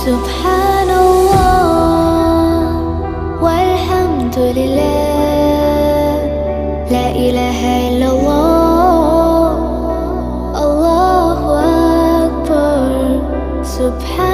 سبحان الله والحمد لله، لا إله إلا الله، الله أكبر. سبحان